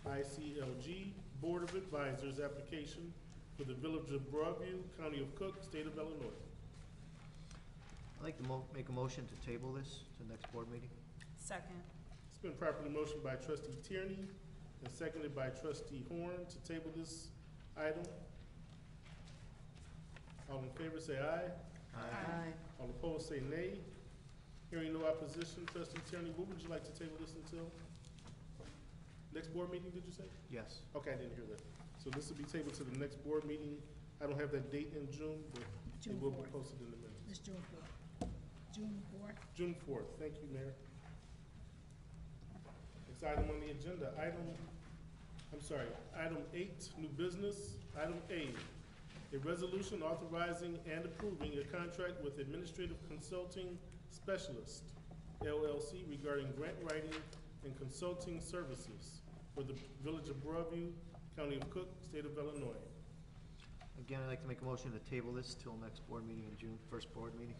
ICLG, Board of Advisors application for the Village of Broadview, County of Cook, State of Illinois. I'd like to make a motion to table this to the next board meeting. Second. It's been properly motioned by trustee Tierney and seconded by trustee Horn to table this item. All in favor say aye. Aye. All opposed say nay. Hearing no opposition, trustee Tierney, what would you like to table this until? Next board meeting, did you say? Yes. Okay, I didn't hear that. So this will be tabled to the next board meeting. I don't have that date in June, but it June will be 4th. posted in the minutes. It's June 4th. June 4th. June 4th. Thank you, Mayor. Next item on the agenda, item 8, new business. Item A, a resolution authorizing and approving a contract with Administrative Consulting Specialist, LLC, regarding grant writing and consulting services for the Village of Broadview, County of Cook, State of Illinois. Again, I'd like to make a motion to table this till next board meeting in June, first board meeting.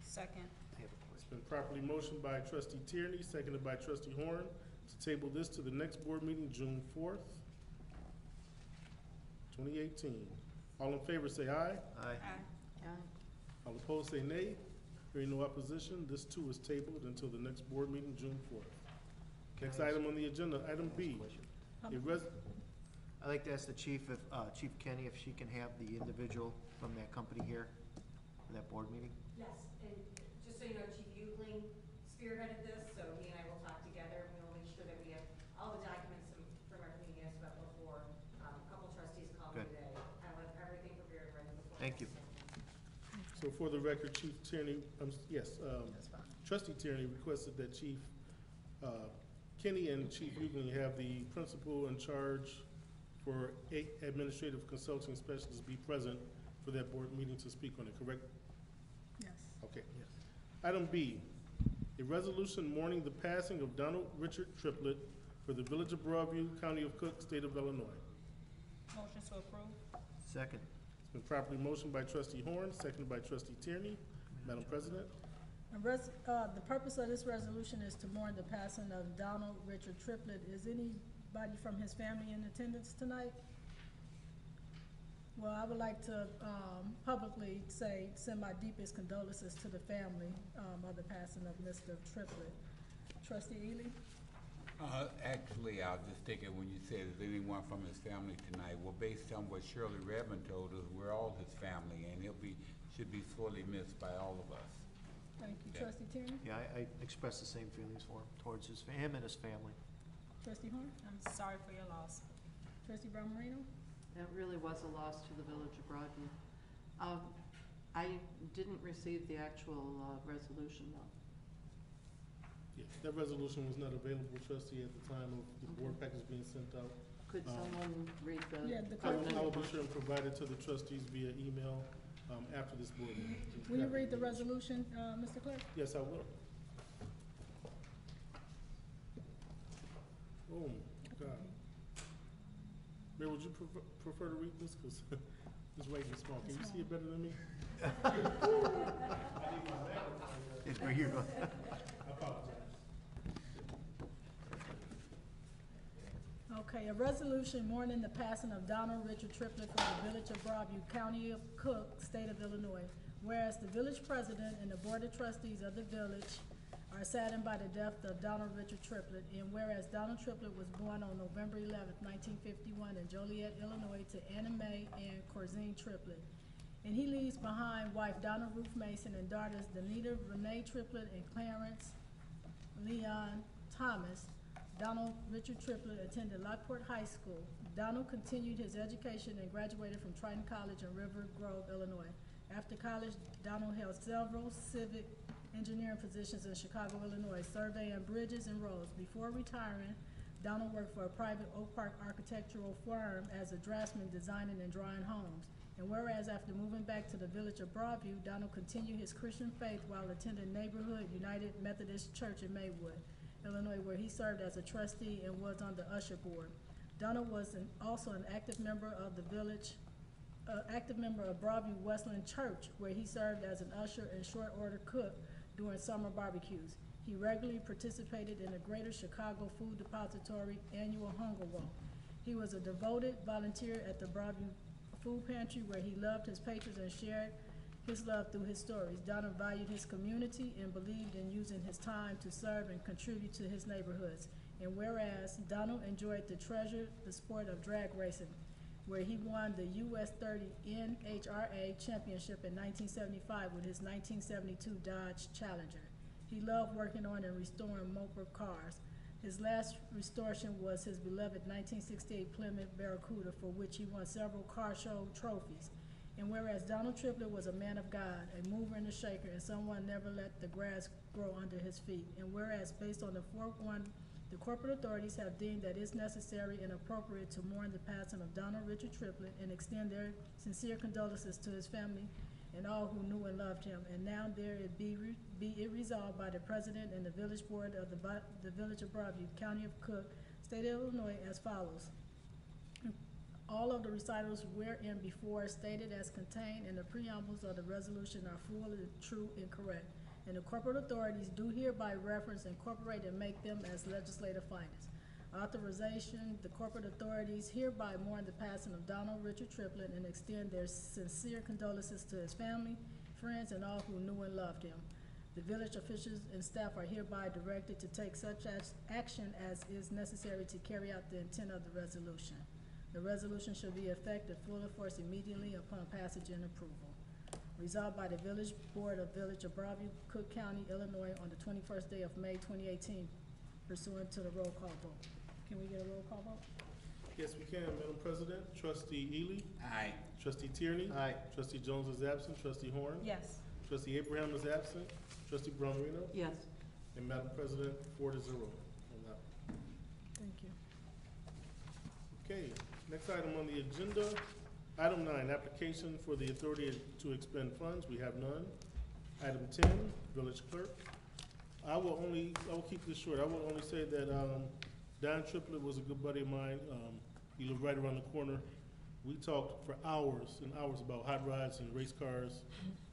Second. I have a It's question. been properly motioned by trustee Tierney, seconded by trustee Horn, to table this to the next board meeting, June 4th, 2018. All in favor say aye. Aye. Aye. All opposed say nay. Hearing no opposition, this too is tabled until the next board meeting, June 4th. Next item on the agenda, item B. I'd like to ask the chief if, Chief Kenny, if she can have the individual from that company here for that board meeting? Yes, and just so you know, Chief Eugeling spearheaded this, so he and I will talk together, and we'll make sure that we have all the documents from everything you asked about before. A couple trustees called me Good. today, and we'll have everything prepared and ready before. Thank you. So for the record, Chief Tierney, trustee Tierney requested that Chief Kenny and Chief Eugeling have the principal in charge for 8 administrative consulting specialists be present for that board meeting to speak on it, correct? Yes. Okay. Yes. Item B, a resolution mourning the passing of Donald Richard Triplett for the Village of Broadview, County of Cook, State of Illinois. Motion to approve. Second. It's been properly motioned by trustee Horn, seconded by trustee Tierney. Madam President? The purpose of this resolution is to mourn the passing of Donald Richard Triplett. Is anybody from his family in attendance tonight? Well, I would like to publicly send my deepest condolences to the family of the passing of Mr. Triplett. Trustee Ely? Actually, I was just thinking when you said, is anyone from his family tonight? Well, based on what Shirley Redmond told us, we're all his family, and should be sorely missed by all of us. Thank you. Yeah. Trustee Tierney? Yeah, I express the same feelings for him, towards him and his family. Trustee Horn? I'm sorry for your loss. Trustee Brown Marino? That really was a loss to the Village of Broadview. I didn't receive the actual resolution, though. Yeah, that resolution was not available, trustee, at the time of the board package being sent out. Could someone read the? Yeah, the I clerk. will be sure and provide it to the trustees via email after this board meeting. Will you read the resolution, Mr. Clerk? Yes, I will. Oh, my God. Mayor, would you prefer to read this? Because it's writing small. Can you see it better than me? It's right here. I apologize. Okay, a resolution mourning the passing of Donald Richard Triplett from the Village of Broadview, County of Cook, State of Illinois. Whereas the village president and the board of trustees of the village are saddened by the death of Donald Richard Triplett, and whereas Donald Triplett was born on November 11th, 1951 in Joliet, Illinois, to Anna Mae and Corzine Triplett. And he leaves behind wife Donna Ruth Mason and daughters Danita Renee Triplett and Clarence Leon Thomas. Donald Richard Triplett attended Lockport High School. Donald continued his education and graduated from Triton College in River Grove, Illinois. After college, Donald held several civic engineering positions in Chicago, Illinois, surveying bridges and roads. Before retiring, Donald worked for a private Oak Park architectural firm as a draftsman designing and drawing homes. And whereas after moving back to the Village of Broadview, Donald continued his Christian faith while attending Neighborhood United Methodist Church in Maywood, Illinois, where he served as a trustee and was on the usher board. Donald was also an active member of the village, active member of Broadview Westland Church, where he served as an usher and short order cook during summer barbecues. He regularly participated in the Greater Chicago Food Depository annual hunger walk. He was a devoted volunteer at the Broadview food pantry where he loved his patrons and shared his love through his stories. Donald valued his community and believed in using his time to serve and contribute to his neighborhoods. And whereas Donald enjoyed the sport of drag racing, where he won the US 30 NHRA championship in 1975 with his 1972 Dodge Challenger. He loved working on and restoring motor cars. His last restoration was his beloved 1968 Plymouth Barracuda, for which he won several car show trophies. And whereas Donald Triplett was a man of God, a mover and a shaker, and someone never let the grass grow under his feet. And whereas, based on the foregoing, the corporate authorities have deemed that it's necessary and appropriate to mourn the passing of Donald Richard Triplett and extend their sincere condolences to his family and all who knew and loved him. And now there it be it resolved by the President and the Village Board of the Village of Broadview, County of Cook, State of Illinois, as follows. All of the recitals wherein before stated as contained in the preambles of the resolution are full and true and correct. And the corporate authorities do hereby reference, incorporate, and make them as legislative findings. Authorization, the corporate authorities hereby mourn the passing of Donald Richard Triplett and extend their sincere condolences to his family, friends, and all who knew and loved him. The village officials and staff are hereby directed to take such action as is necessary to carry out the intent of the resolution. The resolution shall be effective full force immediately upon passage and approval. Resolved by the Village Board of Village of Broadview, Cook County, Illinois, on the 21st day of May 2018, pursuant to the roll call vote. Can we get a roll call vote? Yes, we can, Madam President. Trustee Ely? Aye. Trustee Tierney? Aye. Trustee Jones is absent. Trustee Horn? Yes. Trustee Abraham is absent. Trustee Brown Reno? Yes. And Madam President, 4-0 on that. Thank you. Okay, next item on the agenda, item 9, application for the authority to expend funds. We have none. Item 10, village clerk. I will keep this short. I will only say that Don Triplett was a good buddy of mine. He lived right around the corner. We talked for hours and hours about hot rods and race cars.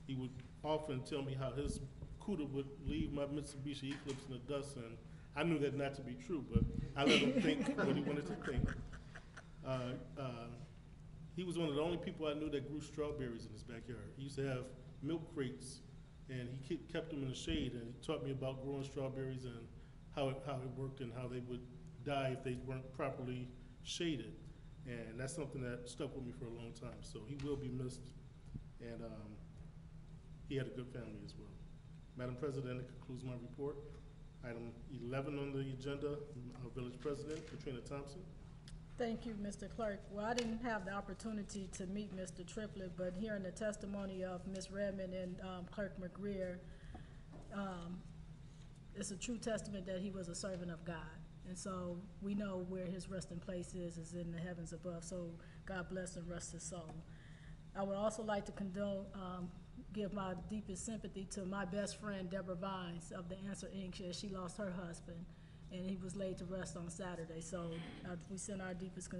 He would often tell me how his Cuda would leave my Mitsubishi Eclipse in the dust, and I knew that not to be true, but I let him think what he wanted to think. He was one of the only people I knew that grew strawberries in his backyard. He used to have milk crates, and he kept them in the shade, and he taught me about growing strawberries and how it worked and how they would die if they weren't properly shaded. And that's something that stuck with me for a long time. So he will be missed, and he had a good family as well. Madam President, that concludes my report. Item 11 on the agenda, our Village President, Katrina Thompson. Thank you, Mr. Clerk. Well, I didn't have the opportunity to meet Mr. Triplett, but hearing the testimony of Ms. Redmond and Clerk McGreer, it's a true testament that he was a servant of God. And so we know where his resting place is in the heavens above. So God bless and rest his soul. I would also like to give my deepest sympathy to my best friend, Deborah Vines of the Answer Inc. She lost her husband, and he was laid to rest on Saturday. So we send our deepest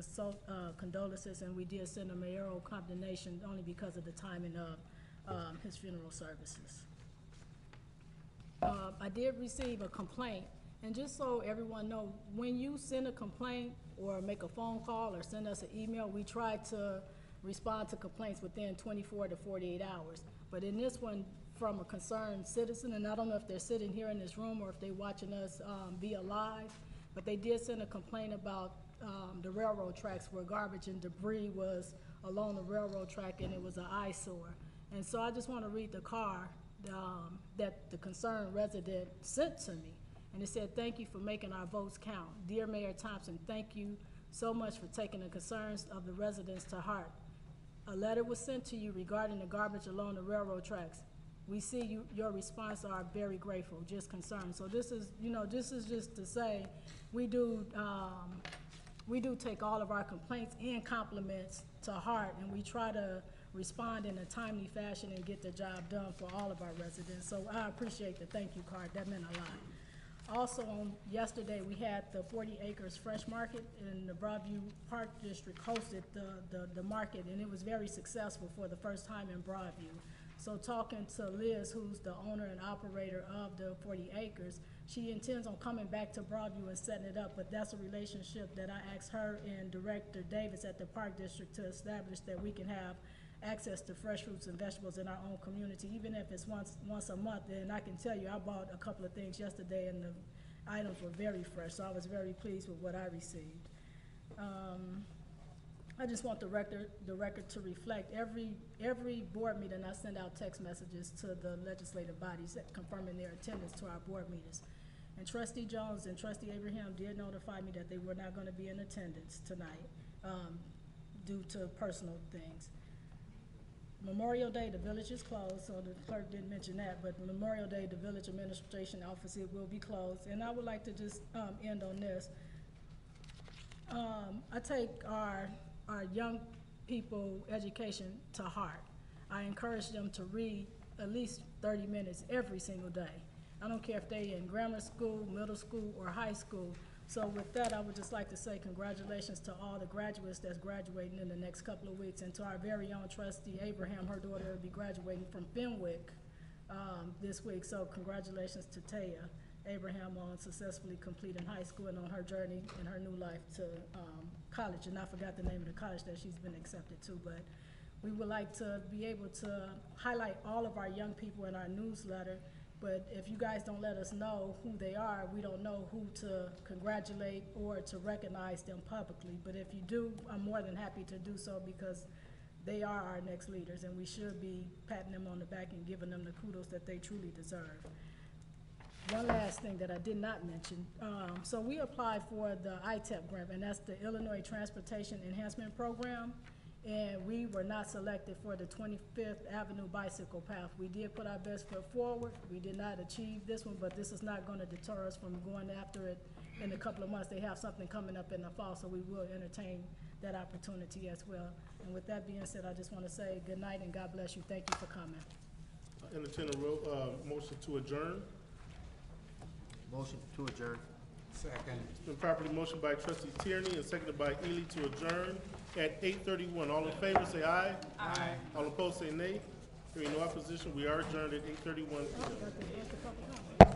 condolences, and we did send a mayoral condemnation only because of the timing of his funeral services. I did receive a complaint, and just so everyone knows, when you send a complaint or make a phone call or send us an email, we try to respond to complaints within 24 to 48 hours. But in this one, from a concerned citizen, and I don't know if they're sitting here in this room or if they're watching us via live, but they did send a complaint about the railroad tracks where garbage and debris was along the railroad track, and it was an eyesore. And so I just want to read the card that the concerned resident sent to me. And it said, "Thank you for making our votes count. Dear Mayor Thompson, thank you so much for taking the concerns of the residents to heart. A letter was sent to you regarding the garbage along the railroad tracks. We see your response are very grateful, just concerned." So this is, this is just to say, we do take all of our complaints and compliments to heart, and we try to respond in a timely fashion and get the job done for all of our residents. So I appreciate the thank you card. That meant a lot. Also, yesterday, we had the 40 Acres Fresh Market, and the Broadview Park District hosted the market, and it was very successful for the first time in Broadview. So talking to Liz, who's the owner and operator of the 40 acres, she intends on coming back to Broadview and setting it up, but that's a relationship that I asked her and Director Davis at the Park District to establish, that we can have access to fresh fruits and vegetables in our own community, even if it's once a month. And I can tell you, I bought a couple of things yesterday and the items were very fresh, so I was very pleased with what I received. I just want the record to reflect, every board meeting, I send out text messages to the legislative bodies confirming their attendance to our board meetings. And Trustee Jones and Trustee Abraham did notify me that they were not gonna be in attendance tonight, due to personal things. Memorial Day, the village is closed, so the clerk didn't mention that, but Memorial Day, the village administration office, it will be closed. And I would like to just end on this. I take our young people education to heart. I encourage them to read at least 30 minutes every single day. I don't care if they in grammar school, middle school, or high school. So with that, I would just like to say congratulations to all the graduates that's graduating in the next couple of weeks, and to our very own Trustee Abraham, her daughter will be graduating from Fenwick this week. So congratulations to Taya Abraham on successfully completing high school and on her journey in her new life to college. And I forgot the name of the college that she's been accepted to, but we would like to be able to highlight all of our young people in our newsletter. But if you guys don't let us know who they are, we don't know who to congratulate or to recognize them publicly. But if you do, I'm more than happy to do so, because they are our next leaders, and we should be patting them on the back and giving them the kudos that they truly deserve. One last thing that I did not mention. So we applied for the ITEP grant, and that's the Illinois Transportation Enhancement Program. And we were not selected for the 25th Avenue bicycle path. We did put our best foot forward. We did not achieve this one, but this is not going to deter us from going after it in a couple of months. They have something coming up in the fall, so we will entertain that opportunity as well. And with that being said, I just want to say good night and God bless you. Thank you for coming. Entertain a motion to adjourn. Motion to adjourn. Second. It's been properly motioned by Trustee Tierney and seconded by Ely to adjourn at 8:31. All in favor, say aye. Aye. All opposed, say nay. Hearing no opposition, we are adjourned at 8:31 p.m.